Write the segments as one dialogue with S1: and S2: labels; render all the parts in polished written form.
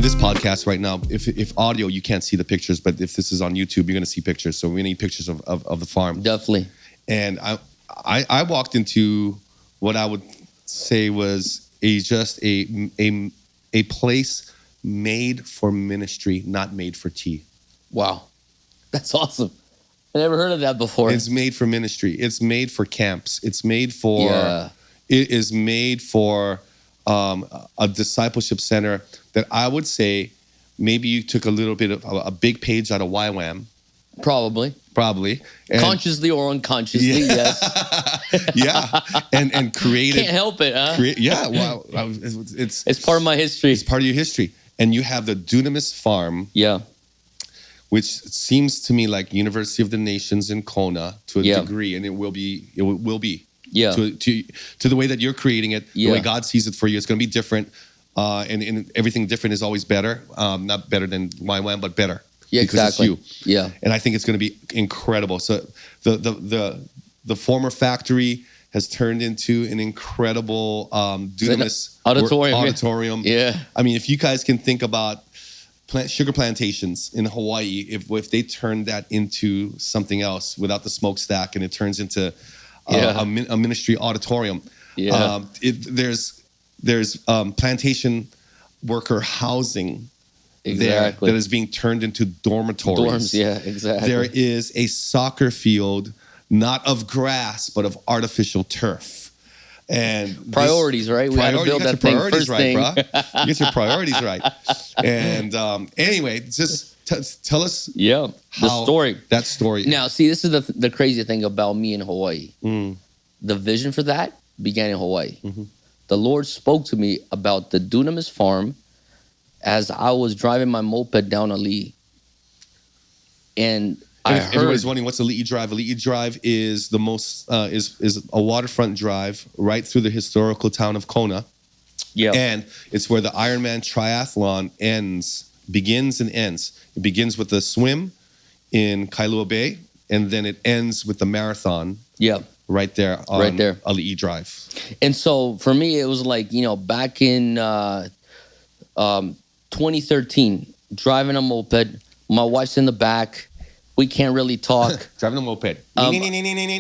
S1: this podcast right now, if audio, you can't see the pictures, but if this is on YouTube, you're going to see pictures. So we need pictures of the farm.
S2: Definitely.
S1: And I walked into what I would say was a place made for ministry, not made for tea.
S2: Wow. That's awesome. I never heard of that before.
S1: It's made for ministry. It's made for camps. It's made for, It is made for a discipleship center that I would say maybe you took a little bit of a big page out of YWAM.
S2: Probably.
S1: And
S2: consciously or unconsciously, yes.
S1: Yeah. And created.
S2: Can't help it, huh?
S1: Wow. It's
S2: part of my history.
S1: It's part of your history. And you have the Dunamis Farm.
S2: Yeah.
S1: Which seems to me like University of the Nations in Kona to a degree, and it will be. Yeah. To the way that you're creating it, the way God sees it for you, it's going to be different. And everything different is always better. Not better than YWAM, but better.
S2: Yeah, exactly.
S1: It's you. Yeah. And I think it's going to be incredible. So the former factory has turned into an incredible Dunamis auditorium.
S2: Yeah.
S1: I mean, if you guys can think about sugar plantations in Hawaii, if they turn that into something else without the smokestack and it turns into a ministry auditorium, there's plantation worker housing there that is being turned into dormitories.
S2: Dorms, yeah, exactly.
S1: There is a soccer field, not of grass, but of artificial turf. And
S2: priorities, right? We got to build that thing first thing.
S1: Bro. You get your priorities right. And anyway, just tell us
S2: the story.
S1: That story.
S2: Now, see, this is the crazy thing about me in Hawaii. The vision for that began in Hawaii. Mm-hmm. The Lord spoke to me about the Dunamis Farm as I was driving my moped down Ali'i. And
S1: everybody's wondering what's Ali'i Drive. Ali'i Drive is the most is a waterfront drive right through the historical town of Kona. Yeah, and it's where the Ironman triathlon begins and ends. It begins with the swim in Kailua Bay, and then it ends with the marathon.
S2: Yeah,
S1: right there on Ali'i Drive.
S2: And so for me, it was like back in 2013, driving a moped. My wife's in the back. We can't really talk.
S1: Driving a moped.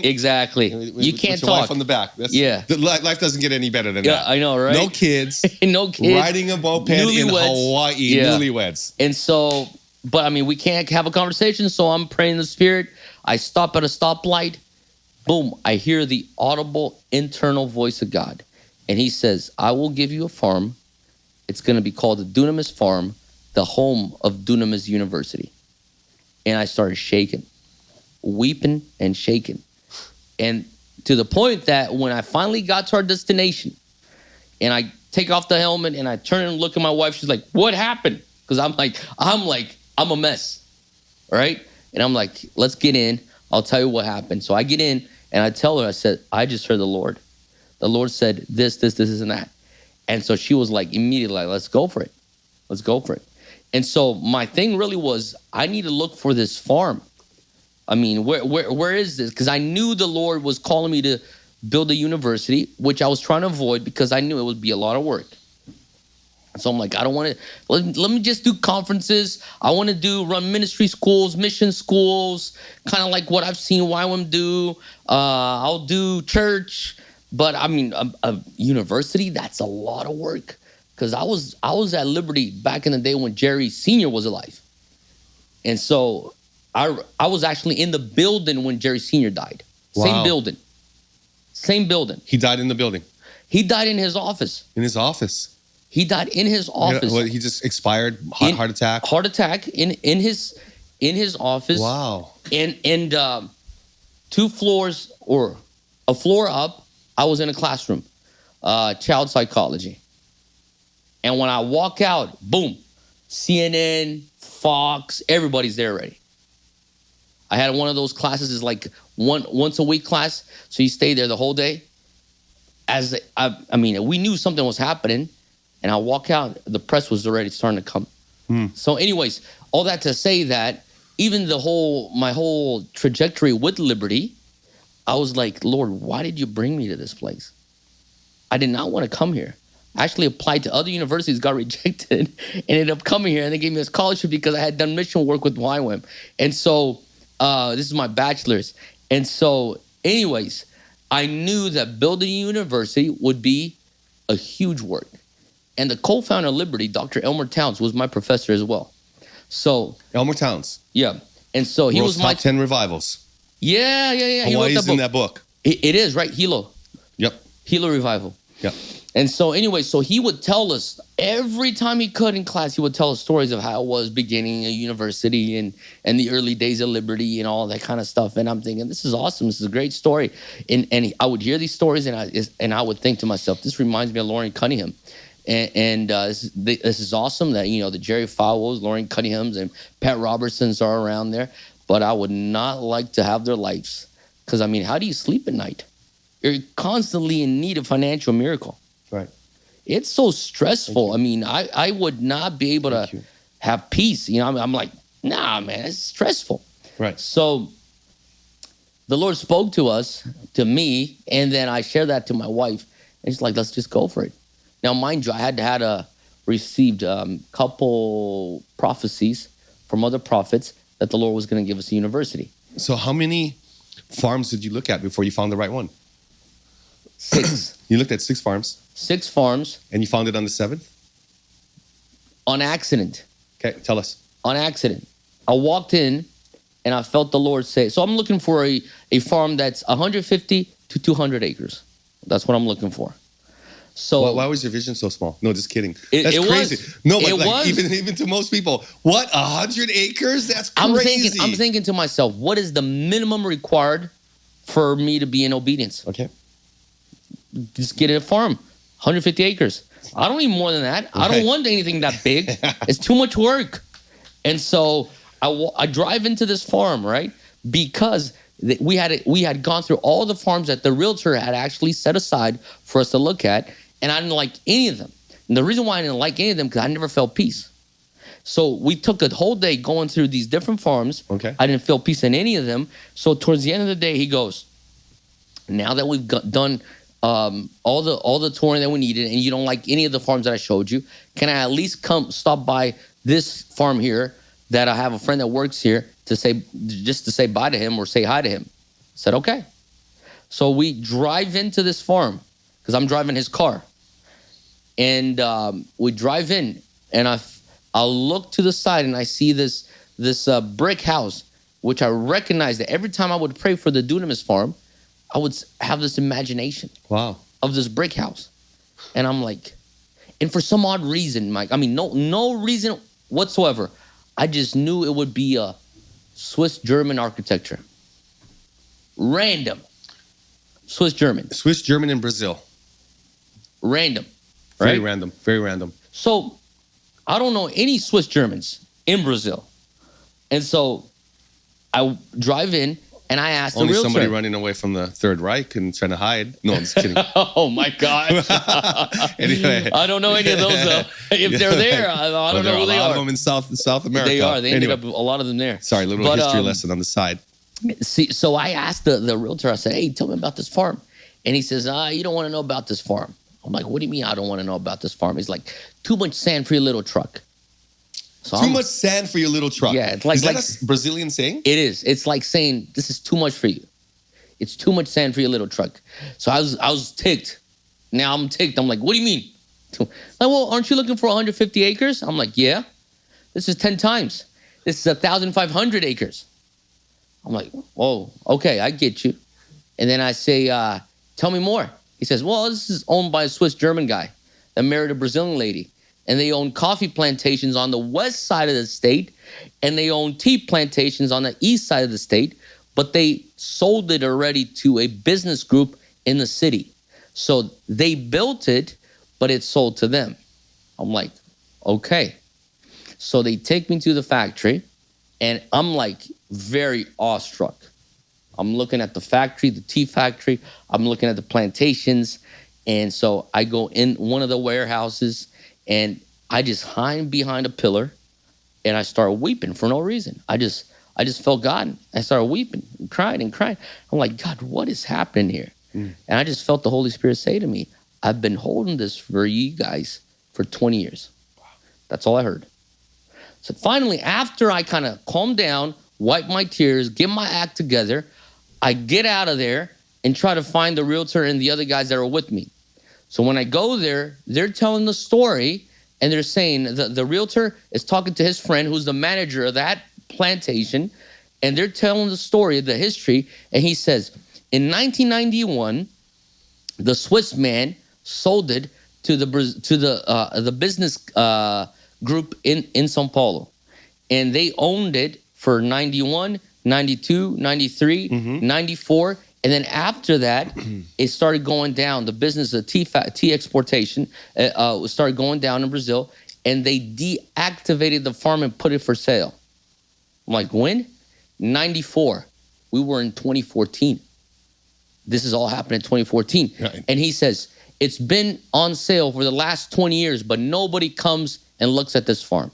S2: Exactly. You can't talk.
S1: Wife on the back. Life doesn't get any better than that.
S2: Yeah, I know, right?
S1: No kids. Riding a moped in Hawaii. Yeah. Newlyweds.
S2: And so, but I mean, we can't have a conversation. So I'm praying in the spirit. I stop at a stoplight. Boom. I hear the audible internal voice of God. And he says, I will give you a farm. It's going to be called the Dunamis Farm, the home of Dunamis University. And I started shaking, weeping and shaking. And to the point that when I finally got to our destination and I take off the helmet and I turn and look at my wife, she's like, what happened? Because I'm a mess, right? And I'm like, let's get in. I'll tell you what happened. So I get in and I tell her, I said, I just heard the Lord. The Lord said this, and that. And so she was like, immediately like, let's go for it. Let's go for it. And so my thing really was, I need to look for this farm. I mean, where is this? Because I knew the Lord was calling me to build a university, which I was trying to avoid because I knew it would be a lot of work. So I'm like, I don't want to, let me just do conferences. I want to run ministry schools, mission schools, kind of like what I've seen YWAM do. I'll do church. But I mean, a university, that's a lot of work. Because I was at Liberty back in the day when Jerry Sr. was alive. And so I was actually in the building when Jerry Sr. died. Wow. Same building.
S1: He died in the building?
S2: He died in his office.
S1: In his office?
S2: He died in his office.
S1: He just expired, heart attack?
S2: Heart attack in his office.
S1: Wow.
S2: And 2 floors or a floor up, I was in a classroom, child psychology. And when I walk out, boom, CNN, Fox, everybody's there already. I had one of those classes, is like once a week class. So you stay there the whole day. I mean, we knew something was happening. And I walk out, the press was already starting to come. So anyways, all that to say that even my whole trajectory with Liberty, I was like, Lord, why did you bring me to this place? I did not want to come here. actually applied to other universities, got rejected, and ended up coming here. And they gave me a scholarship because I had done mission work with YWAM. And so this is my bachelor's. And so anyways, I knew that building a university would be a huge work. And the co-founder of Liberty, Dr. Elmer Towns, was my professor as well. So
S1: Elmer Towns.
S2: Yeah. And so he was my
S1: top 10 revivals.
S2: Yeah.
S1: Hawaii's in that book.
S2: It is, right? Hilo.
S1: Yep.
S2: Hilo Revival.
S1: Yep.
S2: And so anyway, so he would tell us every time he could in class, he would tell us stories of how it was beginning a university and the early days of Liberty and all that kind of stuff. And I'm thinking, this is awesome. This is a great story. And I would hear these stories and I would think to myself, this reminds me of Lauren Cunningham. And this is awesome that, the Jerry Falwells, Lauren Cunninghams, and Pat Robertsons are around there. But I would not like to have their lives. Because, how do you sleep at night? You're constantly in need of financial miracle.
S1: Right.
S2: It's so stressful. I would not be able to have peace. I'm like, nah, man, it's stressful.
S1: Right.
S2: So the Lord spoke to me, and then I shared that to my wife. And she's like, let's just go for it. Now, mind you, I had received a couple prophecies from other prophets that the Lord was going to give us a university.
S1: So how many farms did you look at before you found the right one?
S2: 6.
S1: You looked at 6 farms?
S2: 6 farms.
S1: And you found it on the 7th?
S2: On accident.
S1: Okay, tell us.
S2: On accident. I walked in and I felt the Lord say, so I'm looking for a farm that's 150 to 200 acres. That's what I'm looking for. So
S1: why was your vision so small? No, just kidding.
S2: That's
S1: crazy.
S2: Was.
S1: No, but
S2: it was.
S1: Even to most people, what, 100 acres? That's crazy.
S2: I'm thinking to myself, what is the minimum required for me to be in obedience?
S1: Okay.
S2: Just get a farm, 150 acres. I don't need more than that. I don't want anything that big. It's too much work. And so I drive into this farm, right? Because we had gone through all the farms that the realtor had actually set aside for us to look at, and I didn't like any of them. And the reason why I didn't like any of them, because I never felt peace. So we took a whole day going through these different farms.
S1: Okay.
S2: I didn't feel peace in any of them. So towards the end of the day, he goes, now that we've done all the touring that we needed, and you don't like any of the farms that I showed you, can I at least stop by this farm here that I have a friend that works here to say bye to him or say hi to him? I said, okay. So we drive into this farm because I'm driving his car. And we drive in, and I look to the side and I see this brick house, which I recognize that every time I would pray for the Dunamis Farm, I would have this imagination of this brick house. And I'm like, and for some odd reason, Mike, no reason whatsoever, I just knew it would be a Swiss-German architecture. Random. Swiss-German.
S1: Swiss-German in Brazil.
S2: Random. Right?
S1: Very random.
S2: So I don't know any Swiss Germans in Brazil. And so I drive in and I asked the realtor.
S1: Only somebody running away from the Third Reich and trying to hide. No, I'm just kidding.
S2: Oh, my gosh.
S1: Anyway.
S2: I don't know any of those, though. If they're there, I don't know who they are.
S1: A lot of them in South America.
S2: They are. They ended up, a lot of them there.
S1: Sorry, little history lesson on the side.
S2: See, so I asked the realtor, I said, hey, tell me about this farm. And he says, you don't want to know about this farm. I'm like, what do you mean I don't want to know about this farm? He's like, too much sand for your little truck. So
S1: too much sand for your little truck.
S2: Yeah, it's like,
S1: is that a Brazilian saying?
S2: It is. It's like saying, this is too much for you. It's too much sand for your little truck. So I was ticked. Now I'm ticked. I'm like, what do you mean? Like, well, aren't you looking for 150 acres? I'm like, yeah. This is 10 times. This is 1,500 acres. I'm like, oh, okay, I get you. And then I say, tell me more. He says, well, this is owned by a Swiss-German guy that married a Brazilian lady. And they own coffee plantations on the west side of the state. And they own tea plantations on the east side of the state. But they sold it already to a business group in the city. So they built it, but it's sold to them. I'm like, okay. So they take me to the factory. And I'm like very awestruck. I'm looking at the factory, the tea factory. I'm looking at the plantations. And so I go in one of the warehouses and I just hide behind a pillar and I start weeping for no reason. I just felt God. I started weeping and crying and crying. I'm like, God, what is happening here? And I just felt the Holy Spirit say to me, I've been holding this for you guys for 20 years. That's all I heard. So finally, after I kind of calm down, wipe my tears, get my act together, I get out of there and try to find the realtor and the other guys that are with me. So when I go there, they're telling the story, and they're saying the realtor is talking to his friend who's the manager of that plantation, and they're telling the story, the history, and he says, in 1991, the Swiss man sold it to the business group in Sao Paulo, and they owned it for 91, 92, 93, 94, and then after that, it started going down. The business of tea exportation started going down in Brazil, and they deactivated the farm and put it for sale. I'm like, when? 94. We were in 2014. This is all happened in 2014. Right. And he says, it's been on sale for the last 20 years, but nobody comes and looks at this farm.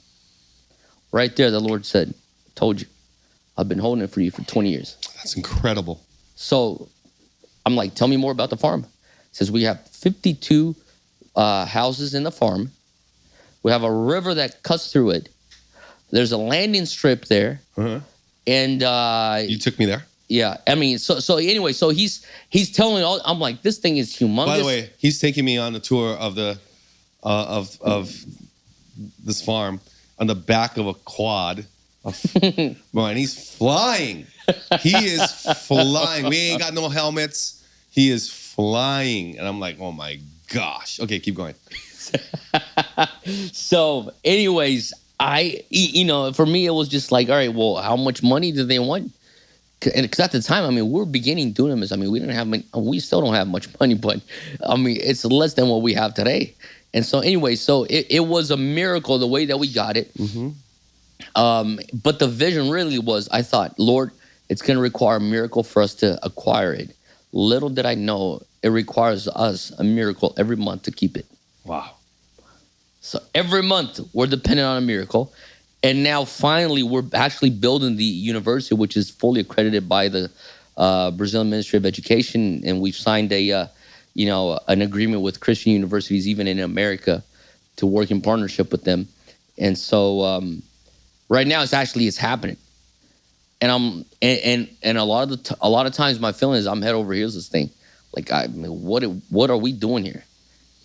S2: Right there, the Lord said, told you. I've been holding it for you for 20 years.
S1: That's incredible.
S2: So I'm like, tell me more about the farm. He says, we have 52 houses in the farm. We have a river that cuts through it. There's a landing strip there. And
S1: you took me there?
S2: Yeah. I mean, so anyway, so he's telling all, I'm like, this thing is humongous.
S1: By the way, he's taking me on the tour of the of this farm on the back of a quad. Bro, and he's flying. He is flying. We ain't got no helmets. He is flying. And I'm like, oh my gosh. Okay, keep going.
S2: So anyways, for me, it was just like, all right, well, how much money do they want? Because at the time, I mean, we're beginning Dunamis. I mean, we still don't have much money, but I mean, it's less than what we have today. And so anyway, so it was a miracle the way that we got it. But the vision really was, I thought, Lord, it's going to require a miracle for us to acquire it. Little did I know, it requires us a miracle every month to keep it.
S1: Wow.
S2: So every month we're dependent on a miracle. And now finally we're actually building the university, which is fully accredited by the Brazilian Ministry of Education. And we've signed an agreement with Christian universities, even in America, to work in partnership with them. And so right now it's happening. And a lot of times my feeling is I'm head over heels this thing. Like, what are we doing here?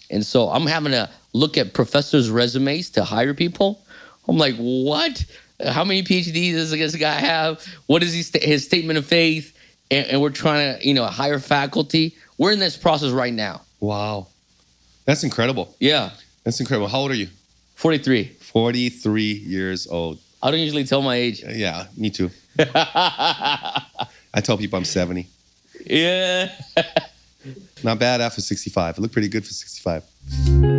S2: And so I'm having to look at professors' resumes to hire people. I'm like, what? How many PhDs does this guy have? What is his statement of faith? And we're trying to, hire faculty. We're in this process right now.
S1: Wow. That's incredible.
S2: Yeah.
S1: That's incredible. How old are you?
S2: 43.
S1: 43 years old.
S2: I don't usually tell my age.
S1: Yeah, me too. I tell people I'm 70.
S2: Yeah.
S1: Not bad after 65. I look pretty good for 65.